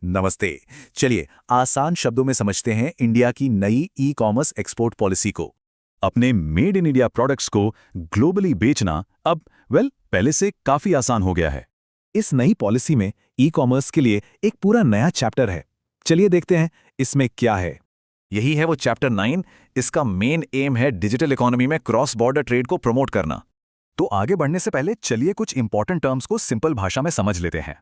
नमस्ते। चलिए आसान शब्दों में समझते हैं इंडिया की नई ई कॉमर्स एक्सपोर्ट पॉलिसी को। अपने मेड इन इंडिया प्रोडक्ट्स को ग्लोबली बेचना अब पहले से काफी आसान हो गया है। इस नई पॉलिसी में ई कॉमर्स के लिए एक पूरा नया चैप्टर है। चलिए देखते हैं इसमें क्या है। यही है वो चैप्टर 9। इसका मेन एम है डिजिटल इकोनॉमी में क्रॉस बॉर्डर ट्रेड को प्रमोट करना। तो आगे बढ़ने से पहले चलिए कुछ इंपॉर्टेंट टर्म्स को सिंपल भाषा में समझ लेते हैं।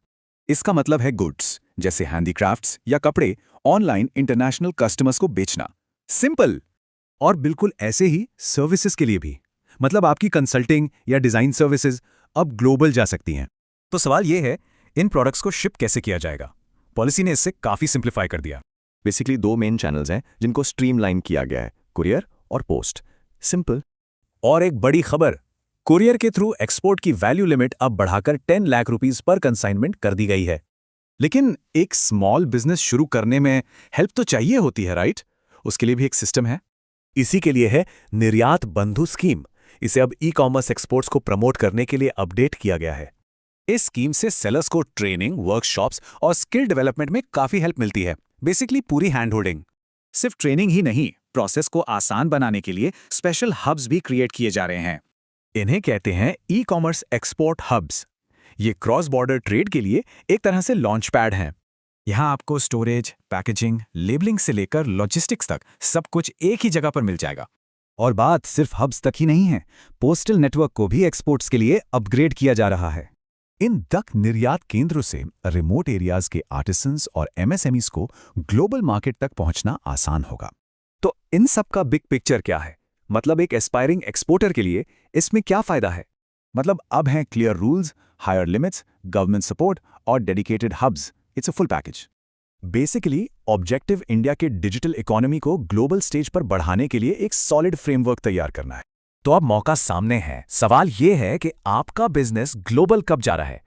इसका मतलब है गुड्स जैसे हैंडीक्राफ्ट्स या कपड़े ऑनलाइन इंटरनेशनल कस्टमर्स को बेचना। सिंपल। और बिल्कुल ऐसे ही सर्विसेज के लिए भी, मतलब आपकी कंसल्टिंग या डिजाइन सर्विसेज अब ग्लोबल जा सकती हैं। तो सवाल यह है, इन प्रोडक्ट्स को शिप कैसे किया जाएगा? पॉलिसी ने इससे काफी सिंप्लीफाई कर दिया। बेसिकली 2 मेन चैनल्स हैं जिनको स्ट्रीमलाइन किया गया है, कुरियर और पोस्ट। सिंपल। और एक बड़ी खबर, कुरियर के थ्रू एक्सपोर्ट की वैल्यू लिमिट अब बढ़ाकर 10 लाख रुपीस पर कंसाइनमेंट कर दी गई है। लेकिन एक स्मॉल बिजनेस शुरू करने में हेल्प तो चाहिए होती है, राइट? उसके लिए भी एक सिस्टम है। इसी के लिए है निर्यात बंधु स्कीम। इसे अब ई कॉमर्स एक्सपोर्ट्स को प्रमोट करने के लिए अपडेट किया गया है। इस स्कीम से सेलर्स को ट्रेनिंग, वर्कशॉप्स और स्किल डेवलपमेंट में काफी हेल्प मिलती है। बेसिकली पूरी हैंड होल्डिंग। सिर्फ ट्रेनिंग ही नहीं, प्रोसेस को आसान बनाने के लिए स्पेशल हब्स भी क्रिएट किए जा रहे हैं। इन्हें कहते हैं ई कॉमर्स एक्सपोर्ट हब्स। ये क्रॉस बॉर्डर ट्रेड के लिए एक तरह से लॉन्च पैड हैं। यहाँ आपको स्टोरेज, पैकेजिंग, लेबलिंग से लेकर लॉजिस्टिक्स तक सब कुछ एक ही जगह पर मिल जाएगा। और बात सिर्फ हब्स तक ही नहीं है, पोस्टल नेटवर्क को भी एक्सपोर्ट्स के लिए अपग्रेड किया जा रहा है। इन तक निर्यात केंद्रों से रिमोट एरियाज के आर्टिसंस और एमएसएमईज को ग्लोबल मार्केट तक पहुंचना आसान होगा। तो इन सब का बिग पिक्चर क्या है? मतलब एक एस्पायरिंग एक्सपोर्टर के लिए इसमें क्या फायदा है? मतलब अब हैं clear rules, higher limits, government support और dedicated hubs. It's a full package. Basically objective India के डिजिटल इकोनॉमी को ग्लोबल स्टेज पर बढ़ाने के लिए एक सॉलिड फ्रेमवर्क तैयार करना है। तो अब मौका सामने है। सवाल ये है कि आपका बिजनेस ग्लोबल कब जा रहा है?